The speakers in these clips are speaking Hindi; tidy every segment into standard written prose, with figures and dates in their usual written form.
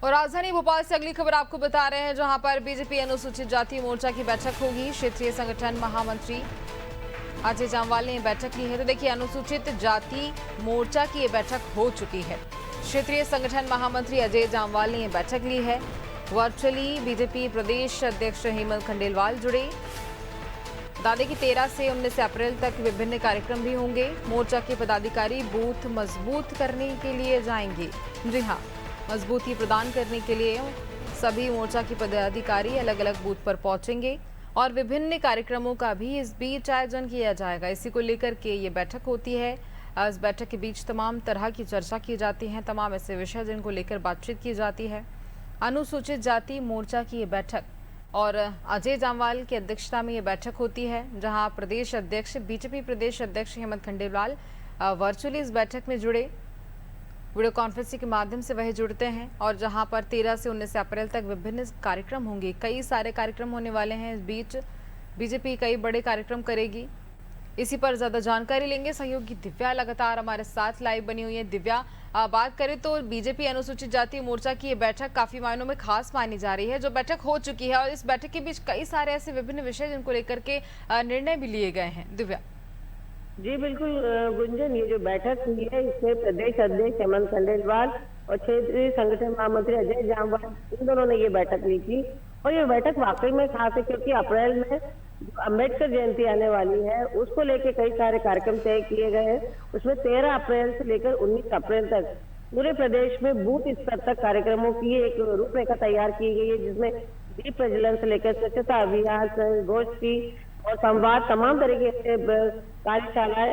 और राजधानी भोपाल से अगली खबर आपको बता रहे हैं, जहां पर बीजेपी अनुसूचित जाति मोर्चा की बैठक होगी। क्षेत्रीय संगठन महामंत्री अजय जामवाल ने बैठक ली है। तो देखिए, अनुसूचित जाति मोर्चा की ये बैठक हो चुकी है। क्षेत्रीय संगठन महामंत्री अजय जामवाल ने ये बैठक ली है। वर्चुअली बीजेपी प्रदेश अध्यक्ष हेमंत खंडेलवाल जुड़े। बता दें कि 13 से 19 अप्रैल तक विभिन्न कार्यक्रम भी होंगे। मोर्चा के पदाधिकारी बूथ मजबूत करने के लिए जाएंगे। जी हाँ, मजबूती प्रदान करने के लिए सभी मोर्चा के पदाधिकारी अलग अलग बूथ पर पहुंचेंगे और विभिन्न कार्यक्रमों का भी इस बीच आयोजन किया जाएगा। इसी को लेकर के ये बैठक होती है। इस बैठक के बीच तमाम तरह की चर्चा की जाती है, तमाम ऐसे विषय जिनको लेकर बातचीत की जाती है। अनुसूचित जाति मोर्चा की ये बैठक और अजय जामवाल की अध्यक्षता में ये बैठक होती है, जहां प्रदेश अध्यक्ष बीजेपी प्रदेश अध्यक्ष हेमंत खंडेलवाल वर्चुअली इस बैठक में जुड़े। वीडियो कॉन्फ्रेंसिंग के माध्यम से वह जुड़ते हैं और जहां पर 13 से 19 अप्रैल तक विभिन्न कार्यक्रम होंगे। कई सारे कार्यक्रम होने वाले हैं। इस बीच बीजेपी कई बड़े कार्यक्रम करेगी। इसी पर ज्यादा जानकारी लेंगे। सहयोगी दिव्या लगातार हमारे साथ लाइव बनी हुई है। दिव्या, बात करें तो बीजेपी अनुसूचित जाति मोर्चा की ये बैठक काफी मायनों में खास मानी जा रही है, जो बैठक हो चुकी है, और इस बैठक के बीच कई सारे ऐसे विभिन्न विषय जिनको लेकर के निर्णय भी लिए गए हैं। दिव्या जी बिल्कुल गुंजन, ये जो बैठक हुई है इसमें प्रदेश अध्यक्ष हेमंत खंडेलवाल और क्षेत्रीय संगठन महामंत्री अजय जामवाल, इन दोनों ने ये बैठक ली थी। और ये बैठक वाकई में खास है क्योंकि अप्रैल में अम्बेडकर जयंती आने वाली है, उसको लेकर कई सारे कार्यक्रम तय किए गए हैं। उसमें 13 अप्रैल से लेकर 19 अप्रैल तक पूरे प्रदेश में बूथ स्तर तक कार्यक्रमों की एक रूपरेखा तैयार की गई है, जिसमें दीप प्रज्वलन से लेकर स्वच्छता अभियान, गोष्ठी और संवाद, तमाम तरह के कार्यशालाएं,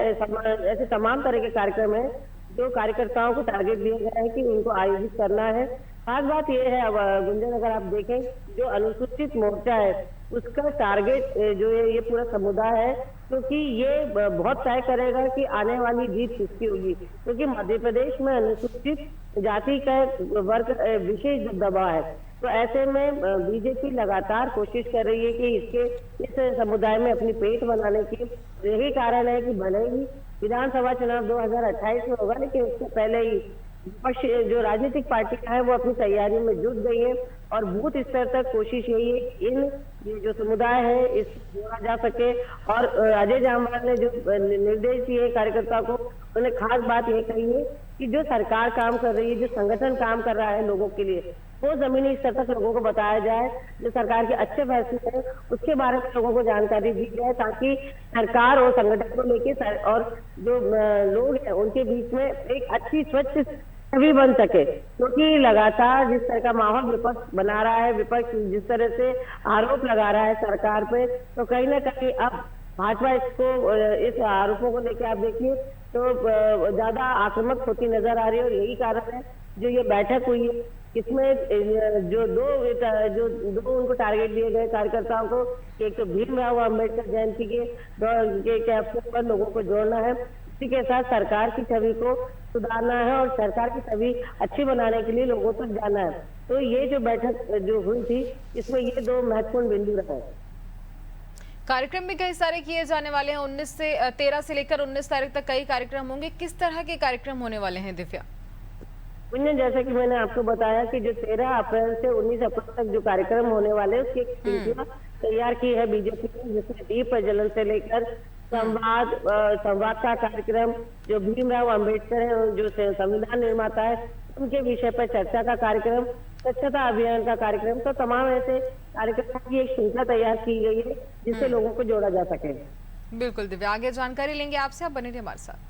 ऐसे तमाम तरह के कार्यक्रम हैं जो कार्यकर्ताओं को टारगेट दिया गया है कि उनको आयोजित करना है। खास बात यह है अब गुंजन, अगर आप देखें जो अनुसूचित मोर्चा है उसका टारगेट जो है ये पूरा समुदाय है, क्योंकि ये बहुत तय करेगा कि आने वाली जीत किसकी होगी। क्योंकि मध्य प्रदेश में अनुसूचित जाति का वर्ग विशेष दबाव है, तो ऐसे में बीजेपी लगातार कोशिश कर रही है कि इस समुदाय में अपनी पेठ बनाने की। यही कारण है कि भले ही विधानसभा चुनाव 2028 में होगा, लेकिन उससे पहले ही विपक्ष जो राजनीतिक पार्टियां हैं वो अपनी तैयारियों में जुट गई है और बूथ स्तर तक कोशिश यही है कि ये जो समुदाय है इस जोड़ा जा सके। और अजय जामवाल ने जो निर्देश दिए कार्यकर्ता को, उन्होंने खास बात ये कही है कि जो सरकार काम कर रही है, जो संगठन काम कर रहा है लोगों के लिए, वो जमीनी स्तर तक लोगों को बताया जाए। जो सरकार के अच्छे फैसले हैं उसके बारे में लोगों को जानकारी दी जाए, ताकि सरकार और संगठन को लेके और जो लोग हैं उनके बीच में एक अच्छी स्वच्छ छवि बन सके। क्योंकि लगातार जिस तरह का माहौल विपक्ष बना रहा है, विपक्ष जिस तरह से आरोप लगा रहा है सरकार पे, तो कहीं ना कहीं अब भाजपा इस आरोपों को लेकर आप देखिए तो ज्यादा आक्रामक होती नजर आ रही है। और यही कारण है जो ये बैठक हुई है, इसमें जो दो उनको टारगेट दिए गए कार्यकर्ताओं को, एक तो भीमराव अम्बेडकर जयंती के अवसर पर लोगों को जोड़ना है, इसी के साथ सरकार की छवि को सुधारना है और सरकार की छवि अच्छी बनाने के लिए लोगों तक जाना है। तो ये जो बैठक जो हुई थी इसमें ये दो महत्वपूर्ण बिंदु रहे। कार्यक्रम भी कई सारे किए जाने वाले हैं। 13 से लेकर 19 तारीख तक कई कार्यक्रम होंगे। किस तरह के कार्यक्रम होने वाले हैं दिव्या? जैसा कि मैंने आपको बताया कि जो 13 अप्रैल से 19 अप्रैल तक जो कार्यक्रम होने वाले हैं उसकी एक श्रृंखला तैयार की है बीजेपी ने, जिसमें दीप प्रज्वलन से लेकर संवाद का कार्यक्रम, जो भीमराव अम्बेडकर है जो संविधान निर्माता है उनके विषय पर चर्चा का कार्यक्रम, स्वच्छता अभियान का कार्यक्रम, तो तमाम ऐसे कार्यक्रमों की एक श्रृंखला तैयार की गई है जिससे लोगों को जोड़ा जा सके। बिल्कुल दिव्या, आगे जानकारी लेंगे आपसे, आप बने रहिए हमारे साथ।